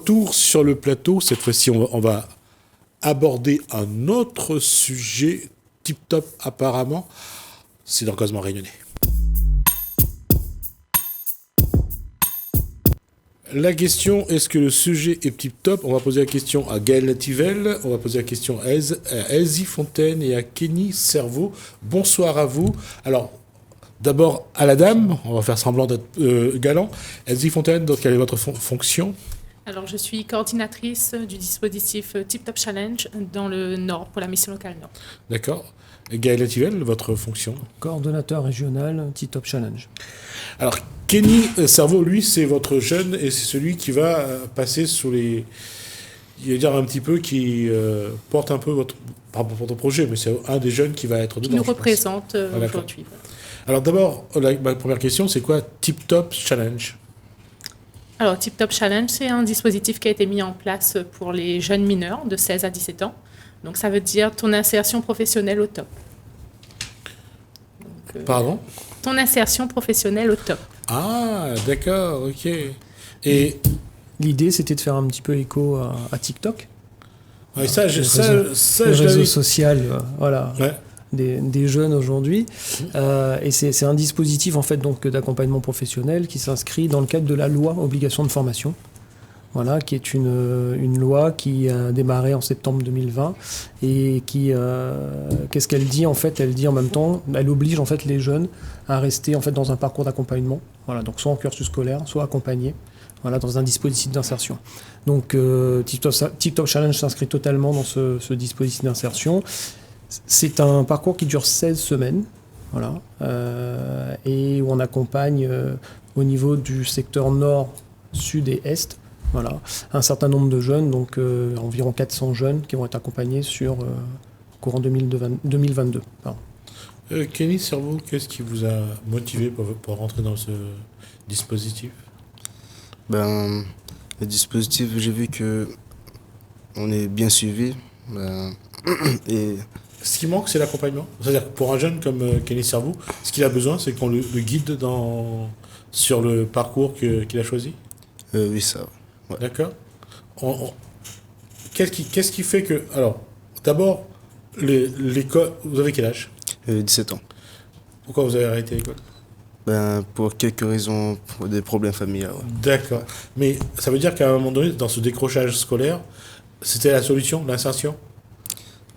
retour sur le plateau. Cette fois-ci, on va aborder un autre sujet tip-top apparemment. C'est dans Causement Réunionnais. La question, est-ce que le sujet est tip-top? On va poser la question à Gaël Lativel, on va poser la question à Elsie Fontaine et à Kenny Cerveau. Bonsoir à vous. Alors, d'abord à la dame, on va faire semblant d'être galant. Elsie Fontaine, donc quelle est votre fonction? Alors, je suis coordinatrice du dispositif Tip-Top Challenge dans le Nord, pour la mission locale Nord. D'accord. Et Gaël Lativel, votre fonction? Coordonnateur régional Tip-Top Challenge. Alors, Kenny Cerveau, lui, c'est votre jeune et c'est celui qui va passer sous les... Il va dire un petit peu qui porte un peu votre projet, mais c'est un des jeunes qui va être dedans. Qui nous représente aujourd'hui. Alors d'abord, ma première question, c'est quoi Tip-Top Challenge? Alors, Tip-Top Challenge, c'est un dispositif qui a été mis en place pour les jeunes mineurs de 16 à 17 ans. Donc, ça veut dire ton insertion professionnelle au top. Donc, Pardon? Ton insertion professionnelle au top. Ah, d'accord, ok. Et l'idée, c'était de faire un petit peu écho à TikTok. Ouais, le réseau social, voilà. Ouais. Des jeunes aujourd'hui. Et c'est un dispositif en fait, donc, d'accompagnement professionnel qui s'inscrit dans le cadre de la loi obligation de formation. Voilà, qui est une loi qui a démarré en septembre 2020 et qui, qu'est-ce qu'elle dit en fait? Elle dit en même temps, elle oblige en fait les jeunes à rester en fait dans un parcours d'accompagnement, voilà, donc soit en cursus scolaire, soit accompagné, voilà, dans un dispositif d'insertion. Donc Tip-Top Challenge s'inscrit totalement dans ce dispositif d'insertion. C'est un parcours qui dure 16 semaines, voilà, et où on accompagne au niveau du secteur nord, sud et est. Voilà, un certain nombre de jeunes, donc environ 400 jeunes qui vont être accompagnés sur courant 2022. Kenny Cerveau, qu'est-ce qui vous a motivé pour rentrer dans ce dispositif? Le dispositif, j'ai vu que on est bien suivi. Et ce qui manque, c'est l'accompagnement. C'est-à-dire que pour un jeune comme Kenny Cerveau, ce qu'il a besoin, c'est qu'on le guide sur le parcours qu'il a choisi? Oui, ça. Ouais. D'accord. Qu'est-ce qui fait que... Alors, d'abord, l'école... Vous avez quel âge? 17 ans. Pourquoi vous avez arrêté l'école? Pour quelques raisons, pour des problèmes familiaux. Ouais. D'accord. Mais ça veut dire qu'à un moment donné, dans ce décrochage scolaire, c'était la solution, l'insertion?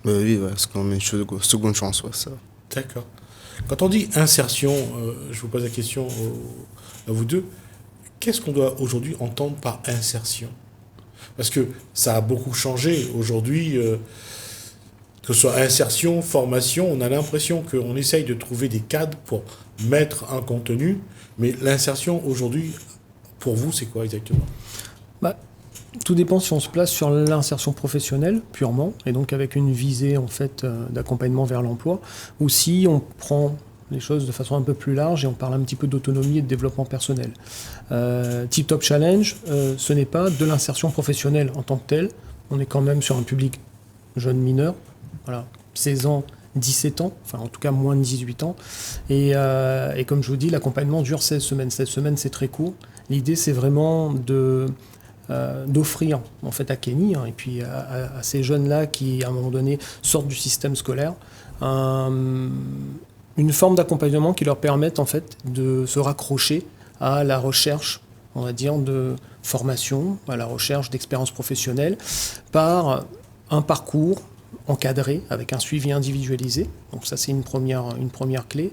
Oui, ouais, c'est quand même une seconde chance, ouais, ça. D'accord. Quand on dit insertion, je vous pose la question à vous deux, qu'est-ce qu'on doit aujourd'hui entendre par insertion? Parce que ça a beaucoup changé aujourd'hui, que ce soit insertion, formation, on a l'impression qu'on essaye de trouver des cadres pour mettre un contenu, mais l'insertion aujourd'hui, pour vous, c'est quoi exactement? Tout dépend si on se place sur l'insertion professionnelle purement, et donc avec une visée en fait d'accompagnement vers l'emploi, ou si on prend les choses de façon un peu plus large et on parle un petit peu d'autonomie et de développement personnel. Tip-Top Challenge, ce n'est pas de l'insertion professionnelle en tant que telle. On est quand même sur un public jeune mineur, voilà, 16 ans, 17 ans, enfin en tout cas moins de 18 ans. Et comme je vous dis, l'accompagnement dure 16 semaines. 16 semaines, c'est très court. L'idée, c'est vraiment d'offrir en fait à Kenny et puis à ces jeunes-là qui, à un moment donné, sortent du système scolaire, une forme d'accompagnement qui leur permette en fait de se raccrocher à la recherche, on va dire, de formation, à la recherche d'expérience professionnelle, par un parcours encadré avec un suivi individualisé. Donc ça, c'est une première clé.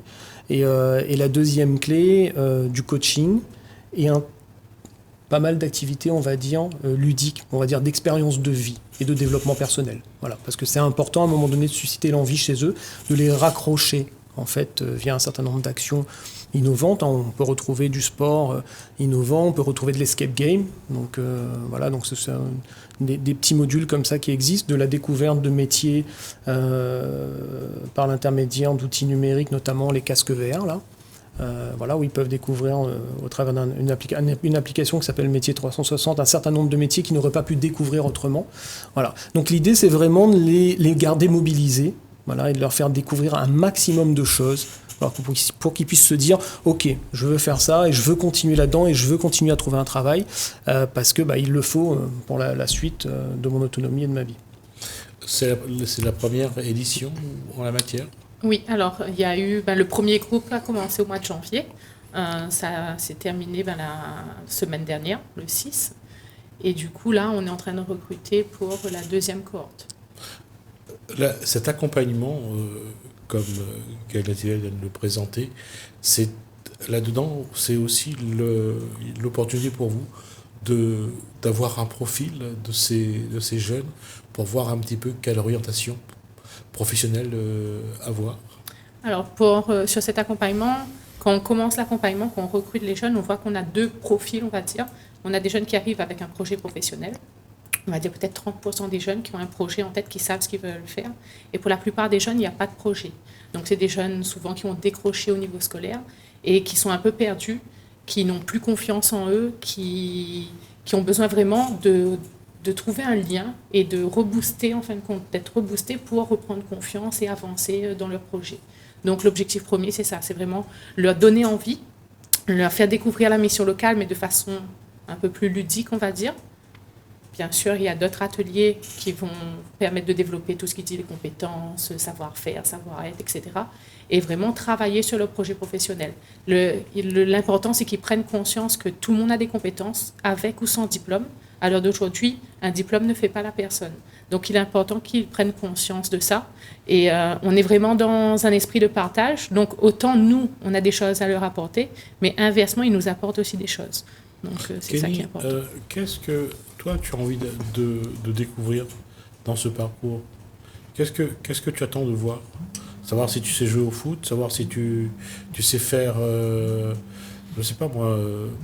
Et la deuxième clé, du coaching et pas mal d'activités, on va dire, ludiques, on va dire d'expérience de vie et de développement personnel. Voilà, parce que c'est important à un moment donné de susciter l'envie chez eux, de les raccrocher en fait via un certain nombre d'actions innovantes. On peut retrouver du sport innovant, on peut retrouver de l'escape game. Donc voilà, donc c'est des petits modules comme ça qui existent, de la découverte de métiers par l'intermédiaire d'outils numériques, notamment les casques VR là. Voilà, où ils peuvent découvrir au travers d'une application qui s'appelle Métier 360 un certain nombre de métiers qu'ils n'auraient pas pu découvrir autrement. Voilà. Donc l'idée, c'est vraiment de les garder mobilisés, voilà, et de leur faire découvrir un maximum de choses alors pour qu'ils puissent se dire ok, je veux faire ça et je veux continuer là-dedans et je veux continuer à trouver un travail parce que il le faut pour la suite de mon autonomie et de ma vie. C'est la première édition en la matière? Oui, alors il y a eu, le premier groupe a commencé au mois de janvier. Ça s'est terminé la semaine dernière, le 6. Et du coup, là, on est en train de recruter pour la deuxième cohorte. Cet accompagnement, comme Gaël vient de le présenter, là-dedans, c'est aussi l'opportunité pour vous d'avoir un profil de ces jeunes pour voir un petit peu quelle orientation professionnelle avoir. Alors, sur cet accompagnement, quand on commence l'accompagnement, quand on recrute les jeunes, on voit qu'on a deux profils, on va dire. On a des jeunes qui arrivent avec un projet professionnel. On va dire peut-être 30% des jeunes qui ont un projet en tête, qui savent ce qu'ils veulent faire. Et pour la plupart des jeunes, il n'y a pas de projet. Donc, c'est des jeunes souvent qui ont décroché au niveau scolaire et qui sont un peu perdus, qui n'ont plus confiance en eux, qui ont besoin vraiment de trouver un lien et de rebooster, en fin de compte, d'être reboostés pour reprendre confiance et avancer dans leur projet. Donc, l'objectif premier, c'est ça, c'est vraiment leur donner envie, leur faire découvrir la mission locale, mais de façon un peu plus ludique, on va dire. Bien sûr, il y a d'autres ateliers qui vont permettre de développer tout ce qui dit les compétences, savoir-faire, savoir-être, etc. Et vraiment travailler sur leur projet professionnel. L'important, c'est qu'ils prennent conscience que tout le monde a des compétences, avec ou sans diplôme. À l'heure d'aujourd'hui, un diplôme ne fait pas la personne. Donc, il est important qu'ils prennent conscience de ça. Et on est vraiment dans un esprit de partage. Donc, autant nous, on a des choses à leur apporter, mais inversement, ils nous apportent aussi des choses. Donc, c'est ça qui est important. Qu'est-ce que toi, tu as envie de découvrir dans ce parcours? Qu'est-ce que tu attends de voir? Savoir si tu sais jouer au foot, savoir si tu sais faire, je ne sais pas moi,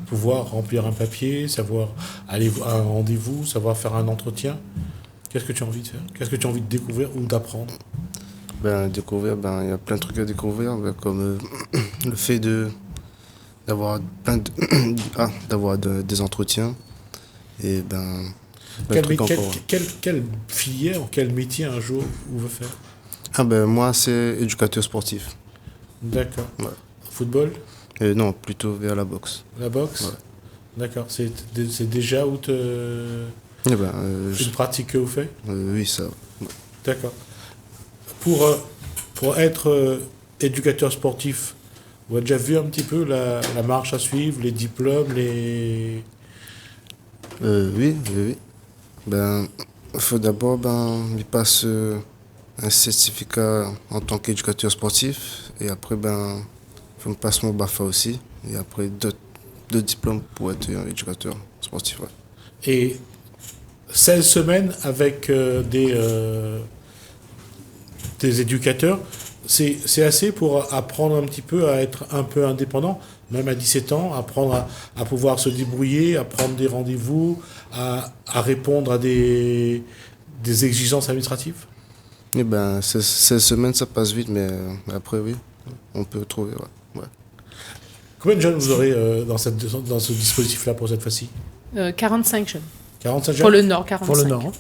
pouvoir remplir un papier, savoir aller à un rendez-vous, savoir faire un entretien. Qu'est-ce que tu as envie de faire? Qu'est-ce que tu as envie de découvrir ou d'apprendre? Découvrir, il y a plein de trucs à découvrir, comme le fait d'avoir des entretiens et quelle filière ou quel métier un jour vous veut faire? Moi c'est éducateur sportif. D'accord. Ouais. Football? Non, plutôt vers la boxe. La boxe? Ouais. D'accord. C'est déjà une pratique que vous faites? Oui, ça. Ouais. D'accord. Pour être éducateur sportif, vous avez déjà vu un petit peu la marche à suivre, les diplômes, Oui. Il faut d'abord, il passe un certificat en tant qu'éducateur sportif. Et après, il faut me passer mon BAFA aussi. Et après, deux diplômes pour être un éducateur sportif. Ouais. Et 16 semaines avec des éducateurs, c'est assez pour apprendre un petit peu à être un peu indépendant, même à 17 ans, apprendre à pouvoir se débrouiller, à prendre des rendez-vous, à répondre à des exigences administratives? 16 semaines, ça passe vite, mais après, oui, on peut trouver. Ouais. Combien de jeunes vous aurez dans ce dispositif-là pour cette fois-ci? 45 jeunes. 45 jeunes? Pour le Nord, 45. Pour le Nord.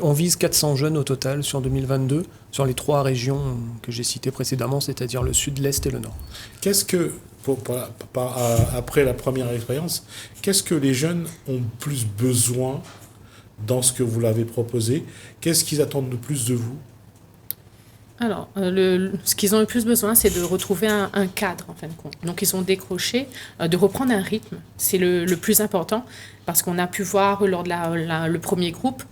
On vise 400 jeunes au total sur 2022, sur les 3 régions que j'ai citées précédemment, c'est-à-dire le Sud, l'Est et le Nord. Qu'est-ce que, après la première expérience, qu'est-ce que les jeunes ont plus besoin dans ce que vous l'avez proposé? Qu'est-ce qu'ils attendent le plus de vous? Alors, ce qu'ils ont le plus besoin, c'est de retrouver un cadre, en fin de compte. Donc, ils ont décroché, de reprendre un rythme. C'est le plus important, parce qu'on a pu voir lors de le premier groupe,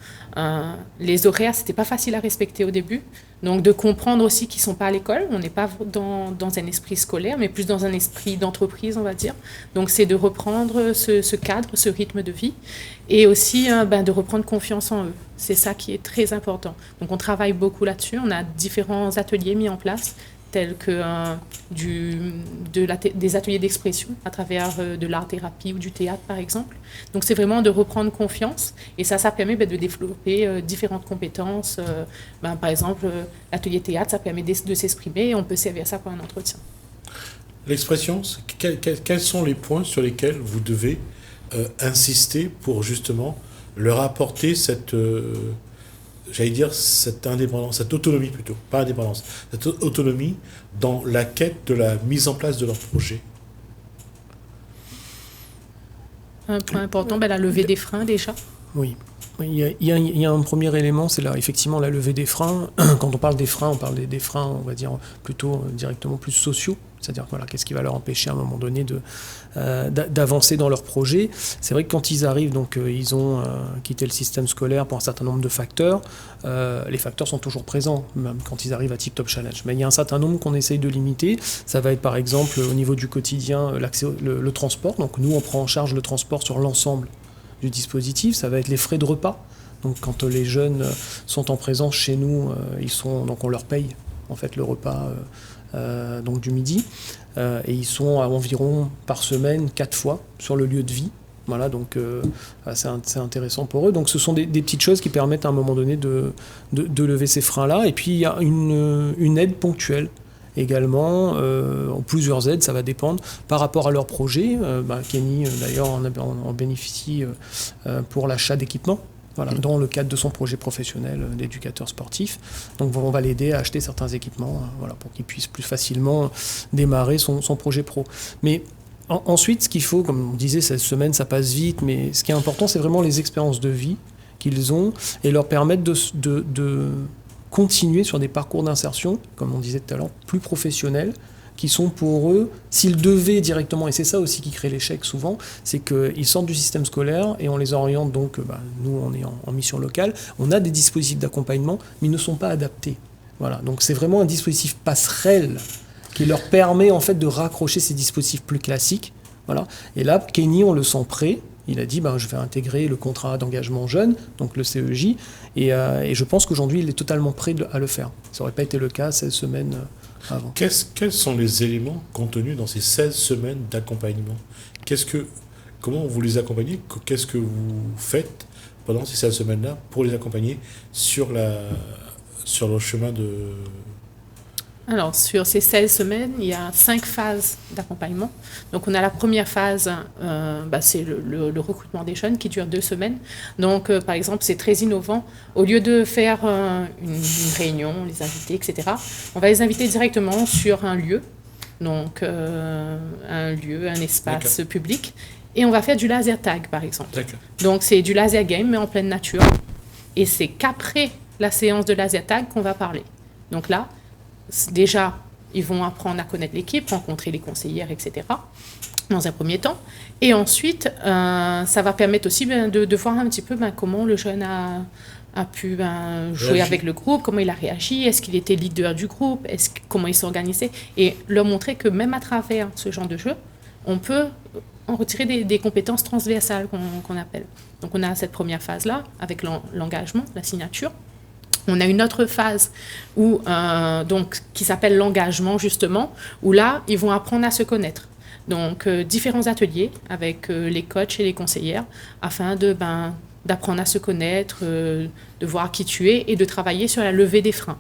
les horaires, c'était pas facile à respecter au début. Donc, de comprendre aussi qu'ils sont pas à l'école. On n'est pas dans un esprit scolaire, mais plus dans un esprit d'entreprise, on va dire. Donc, c'est de reprendre ce cadre, ce rythme de vie. Et aussi, de reprendre confiance en eux. C'est ça qui est très important. Donc, on travaille beaucoup là-dessus. On a différents ateliers mis en place, tels que des ateliers d'expression à travers de l'art-thérapie ou du théâtre, par exemple. Donc, c'est vraiment de reprendre confiance. Et ça permet de développer différentes compétences. Par exemple, l'atelier théâtre, ça permet de s'exprimer et on peut servir ça pour un entretien. L'expression, quels sont les points sur lesquels vous devez insister pour justement leur apporter j'allais dire, cette indépendance, cette autonomie plutôt, pas indépendance, cette autonomie dans la quête de la mise en place de leur projet? Un point important, la levée des freins déjà. Oui. Il y a un premier élément, c'est là, effectivement la levée des freins. Quand on parle des freins, on parle des freins, on va dire, plutôt directement plus sociaux. C'est-à-dire, voilà, qu'est-ce qui va leur empêcher à un moment donné d'avancer dans leur projet. C'est vrai que quand ils arrivent, donc ils ont quitté le système scolaire pour un certain nombre de facteurs. Les facteurs sont toujours présents, même quand ils arrivent à Tip Top Challenge. Mais il y a un certain nombre qu'on essaye de limiter. Ça va être par exemple au niveau du quotidien, l'accès, le transport. Donc nous, on prend en charge le transport sur l'ensemble du dispositif. Ça va être les frais de repas. Donc quand les jeunes sont en présence chez nous, donc on leur paye en fait le repas donc du midi. Et ils sont à environ par semaine 4 fois sur le lieu de vie. Voilà, donc c'est intéressant pour eux. Donc ce sont des petites choses qui permettent à un moment donné de lever ces freins-là. Et puis il y a une aide ponctuelle également, plusieurs aides, ça va dépendre par rapport à leur projet. Kenny d'ailleurs en bénéficie pour l'achat d'équipements. Voilà, dans le cadre de son projet professionnel d'éducateur sportif. Donc on va l'aider à acheter certains équipements voilà, pour qu'il puisse plus facilement démarrer son projet pro. Mais ensuite, ce qu'il faut, comme on disait, cette semaine, ça passe vite, mais ce qui est important, c'est vraiment les expériences de vie qu'ils ont et leur permettre de continuer sur des parcours d'insertion, comme on disait tout à l'heure, plus professionnels, qui sont pour eux, s'ils devaient directement, et c'est ça aussi qui crée l'échec souvent, c'est qu'ils sortent du système scolaire et on les oriente, donc nous on est en mission locale, on a des dispositifs d'accompagnement, mais ils ne sont pas adaptés. Voilà. Donc c'est vraiment un dispositif passerelle qui leur permet en fait de raccrocher ces dispositifs plus classiques. Voilà. Et là, Kenny, on le sent prêt. Il a dit, je vais intégrer le contrat d'engagement jeune, donc le CEJ, et je pense qu'aujourd'hui, il est totalement prêt à le faire. Ça n'aurait pas été le cas 16 semaines avant. Quels sont les éléments contenus dans ces 16 semaines d'accompagnement? Comment vous les accompagnez? Qu'est-ce que vous faites pendant ces 16 semaines-là pour les accompagner sur le chemin de... Alors, sur ces 16 semaines, il y a 5 phases d'accompagnement. Donc, on a la première phase, c'est le recrutement des jeunes qui dure 2 semaines. Donc, par exemple, c'est très innovant. Au lieu de faire une réunion, les inviter, etc., on va les inviter directement sur un lieu. Donc, un espace public. Et on va faire du laser tag, par exemple. D'accord. Donc, c'est du laser game, mais en pleine nature. Et c'est qu'après la séance de laser tag qu'on va parler. Donc là, déjà, ils vont apprendre à connaître l'équipe, rencontrer les conseillères, etc., dans un premier temps. Et ensuite, ça va permettre aussi de voir un petit peu comment le jeune a pu jouer avec le groupe, comment il a réagi, est-ce qu'il était leader du groupe, comment il s'organisait, et leur montrer que même à travers ce genre de jeu, on peut en retirer des compétences transversales qu'on appelle. Donc on a cette première phase-là, avec l'engagement, la signature. On a une autre phase qui s'appelle l'engagement, justement, où là, ils vont apprendre à se connaître. Donc, différents ateliers avec les coachs et les conseillères afin d'apprendre à se connaître, de voir qui tu es et de travailler sur la levée des freins.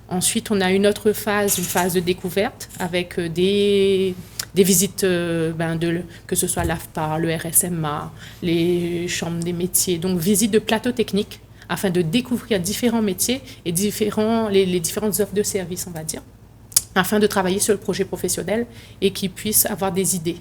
Ensuite, on a une autre phase, une phase de découverte avec des visites, que ce soit l'AFPA, le RSMA, les chambres des métiers, donc visites de plateaux techniques, afin de découvrir différents métiers et les différentes offres de services, on va dire, afin de travailler sur le projet professionnel et qu'ils puissent avoir des idées.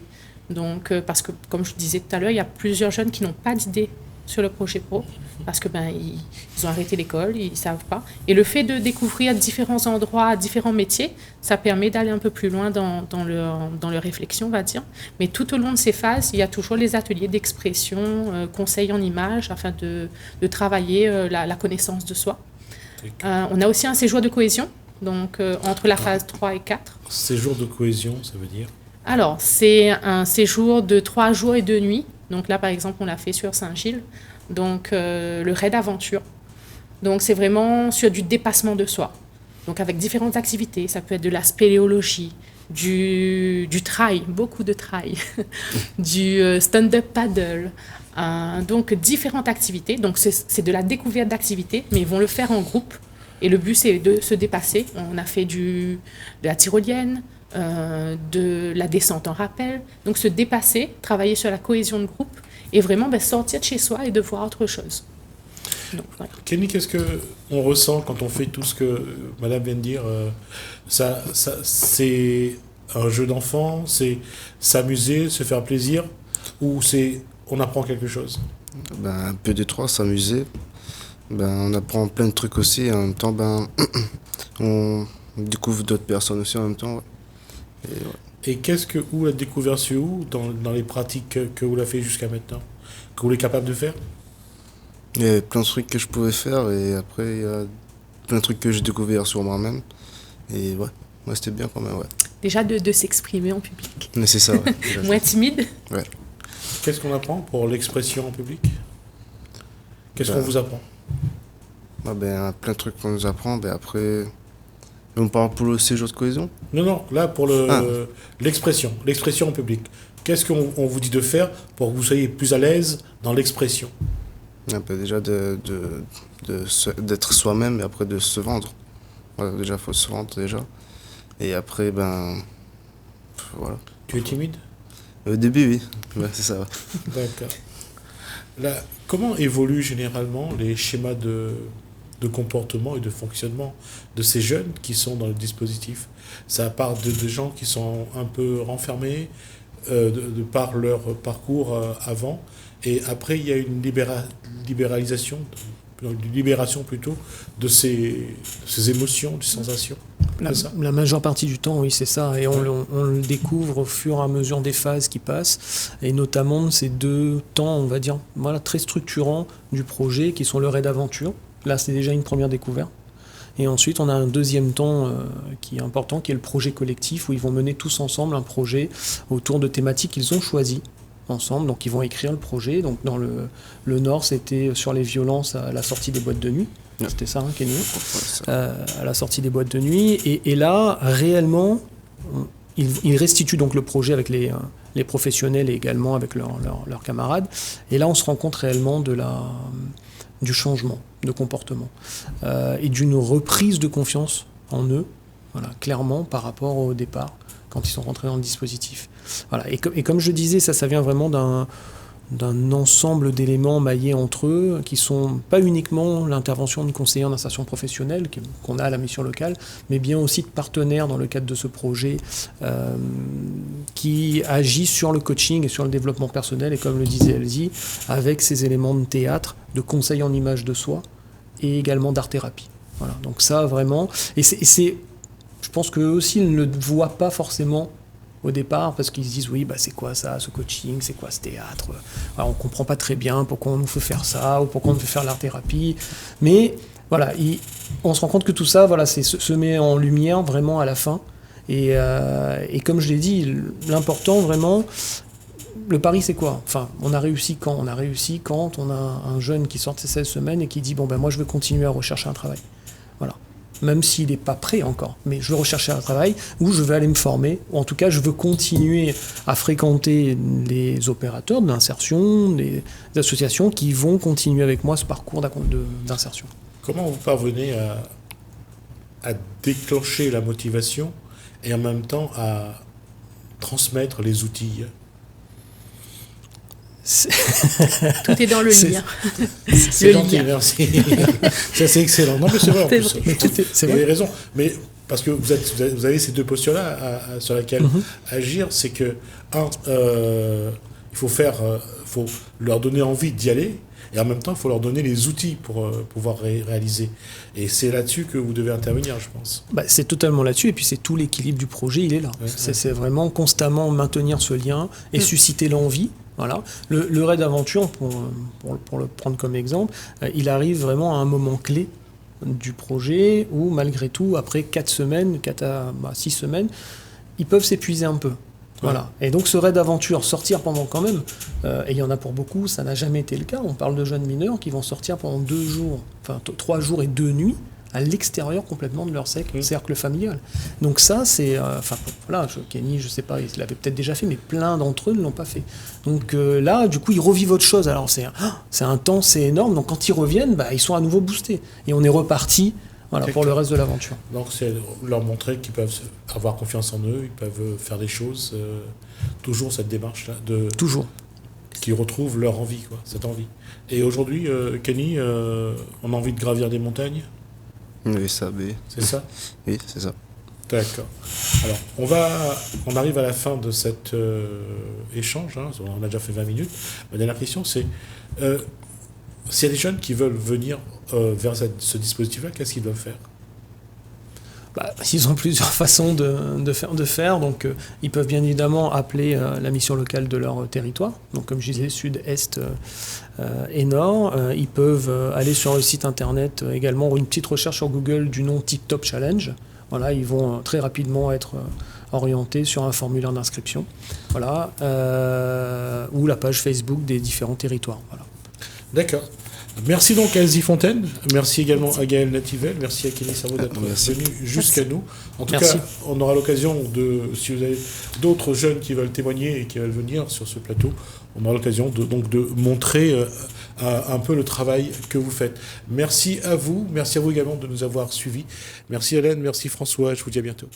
Donc, parce que, comme je disais tout à l'heure, il y a plusieurs jeunes qui n'ont pas d'idées sur le projet pro, parce que ils ont arrêté l'école, ils ne savent pas. Et le fait de découvrir différents endroits, différents métiers, ça permet d'aller un peu plus loin dans leur réflexion, on va dire. Mais tout au long de ces phases, il y a toujours les ateliers d'expression, conseils en images, afin de travailler la connaissance de soi. On a aussi un séjour de cohésion, donc entre la phase 3 et 4. Séjour de cohésion, ça veut dire? Alors, c'est un séjour de 3 jours et 2 nuits. Donc là, par exemple, on l'a fait sur Saint-Gilles. Donc, le raid aventure. Donc, c'est vraiment sur du dépassement de soi. Donc, avec différentes activités. Ça peut être de la spéléologie, du trail, beaucoup de trail, du stand-up paddle. Donc, différentes activités. Donc, c'est de la découverte d'activités, mais ils vont le faire en groupe. Et le but, c'est de se dépasser. On a fait de la tyrolienne, de la descente en rappel. Donc, se dépasser, travailler sur la cohésion de groupe et vraiment sortir de chez soi et de voir autre chose. Donc, voilà. Kenny, qu'est-ce qu'on ressent quand on fait tout ce que Madame vient de dire c'est un jeu d'enfant, c'est s'amuser, se faire plaisir, ou c'est on apprend quelque chose? Ben, un peu des trois, s'amuser. Ben, on apprend plein de trucs aussi. Et en même temps, ben, on découvre d'autres personnes aussi en même temps. Ouais. Et, ouais. Et où la découverte, c'est où dans les pratiques que vous l'avez fait jusqu'à maintenant, que vous êtes capable de faire? Il y avait plein de trucs que je pouvais faire et après, il y a plein de trucs que j'ai découvert sur moi-même. Et ouais, c'était bien quand même, ouais. Déjà de s'exprimer en public. Mais c'est ça, ouais. Moins timide. Ouais. Qu'est-ce qu'on apprend pour l'expression en public? Qu'est-ce Ben, qu'on vous apprend? Ben, plein de trucs qu'on nous apprend. Ben, après, on parle pour le séjour de cohésion. Non, là, pour l'expression en public. Qu'est-ce qu'on vous dit de faire pour que vous soyez plus à l'aise dans l'expression? Ben, déjà d'être soi-même et après de se vendre. Voilà, déjà, il faut se vendre déjà. Et après, ben, voilà. Tu es timide? Au début, oui. Ouais, c'est ça. Ouais. D'accord. Là, comment évoluent généralement les schémas de comportement et de fonctionnement de ces jeunes qui sont dans le dispositif? Ça part de gens qui sont un peu renfermés de par leur parcours avant, et après il y a une libération plutôt de ces émotions, des sensations. La majeure partie du temps, oui, c'est ça. Et on le découvre au fur et à mesure des phases qui passent, et notamment ces 2 temps, on va dire, voilà, très structurants du projet, qui sont le raid aventure. Là, c'est déjà une première découverte. Et ensuite, on a un deuxième temps qui est important, qui est le projet collectif, où ils vont mener tous ensemble un projet autour de thématiques qu'ils ont choisies ensemble. Donc, ils vont écrire le projet. Donc, dans le Nord, c'était sur les violences à la sortie des boîtes de nuit. C'était ça, hein, Kenny, à la sortie des boîtes de nuit. Et là, réellement, ils restituent donc le projet avec les professionnels et également avec leurs camarades. Et là, on se rend compte réellement du changement de comportement et d'une reprise de confiance en eux, voilà, clairement par rapport au départ, quand ils sont rentrés dans le dispositif. Voilà. Et comme je disais, ça vient vraiment d'un ensemble d'éléments maillés entre eux, qui sont pas uniquement l'intervention de conseillers en insertion professionnelle qu'on a à la mission locale, mais bien aussi de partenaires dans le cadre de ce projet qui agissent sur le coaching et sur le développement personnel, et comme le disait Elsie, avec ces éléments de théâtre, de conseil en image de soi, et également d'art-thérapie. Voilà. Donc ça, vraiment... Et je pense qu'eux aussi, ils ne le voient pas forcément au départ, parce qu'ils se disent, oui, bah, c'est quoi ça, ce coaching, c'est quoi ce théâtre, alors, on ne comprend pas très bien pourquoi on nous fait faire ça, ou pourquoi on nous fait faire l'art-thérapie, mais voilà, on se rend compte que tout ça, voilà, se met en lumière vraiment à la fin, et comme je l'ai dit, l'important vraiment, le pari c'est quoi? Enfin, on a réussi quand on a un jeune qui sort de ses 16 semaines et qui dit, bon ben moi je veux continuer à rechercher un travail, voilà. Même s'il n'est pas prêt encore, mais je veux rechercher un travail, ou je veux aller me former, ou en tout cas je veux continuer à fréquenter les opérateurs de l'insertion, les associations qui vont continuer avec moi ce parcours d'insertion. Comment vous parvenez à déclencher la motivation et en même temps à transmettre les outils? Tout est dans le lien. C'est gentil, merci. Ça, c'est excellent. Non, mais c'est vrai, en plus. Vous avez raison. Mais parce que vous avez ces 2 postulats sur lesquels agir, c'est que, il faut leur donner envie d'y aller, et en même temps, il faut leur donner les outils pour pouvoir réaliser. Et c'est là-dessus que vous devez intervenir, je pense. Bah, c'est totalement là-dessus, et puis c'est tout l'équilibre du projet, il est là. Ouais, c'est vraiment constamment maintenir ce lien et susciter l'envie. Voilà. Le raid d'aventure, pour le prendre comme exemple, il arrive vraiment à un moment clé du projet où, malgré tout, après 4 à 6 semaines, ils peuvent s'épuiser un peu. Voilà. Et donc ce raid d'aventure, sortir pendant quand même, et il y en a pour beaucoup, ça n'a jamais été le cas. On parle de jeunes mineurs qui vont sortir pendant 2 jours, enfin 3 jours et 2 nuits, à l'extérieur complètement de leur cercle familial. Donc ça, c'est... voilà, Kenny, je sais pas, il l'avait peut-être déjà fait, mais plein d'entre eux ne l'ont pas fait. Donc là, du coup, ils revivent autre chose. Alors c'est intense, c'est énorme. Donc quand ils reviennent, ils sont à nouveau boostés. Et on est reparti pour le reste de l'aventure. Donc c'est leur montrer qu'ils peuvent avoir confiance en eux, ils peuvent faire des choses. Toujours cette démarche-là. Toujours. qui retrouvent leur envie, quoi, cette envie. Et aujourd'hui, Kenny, on a envie de gravir des montagnes, Oui, ça, oui. c'est ça? Oui, c'est ça. D'accord. Alors, on arrive à la fin de cet échange, hein, on a déjà fait 20 minutes. Ma dernière question, c'est s'il y a des jeunes qui veulent venir vers ce dispositif-là, qu'est-ce qu'ils doivent faire? Ils ont plusieurs façons de faire. Donc, ils peuvent bien évidemment appeler la mission locale de leur territoire. Donc, comme je disais, sud, est et nord. Ils peuvent aller sur le site internet également, ou une petite recherche sur Google du nom TikTok Challenge. Voilà, ils vont très rapidement être orientés sur un formulaire d'inscription. Voilà, ou la page Facebook des différents territoires. Voilà. D'accord. Merci donc à Elsie Fontaine, merci également à Gaël Nativel, merci à Kenny Savo d'être venu jusqu'à nous. En tout cas, on aura l'occasion si vous avez d'autres jeunes qui veulent témoigner et qui veulent venir sur ce plateau, on aura l'occasion de montrer un peu le travail que vous faites. Merci à vous également de nous avoir suivis. Merci Hélène, merci François, je vous dis à bientôt.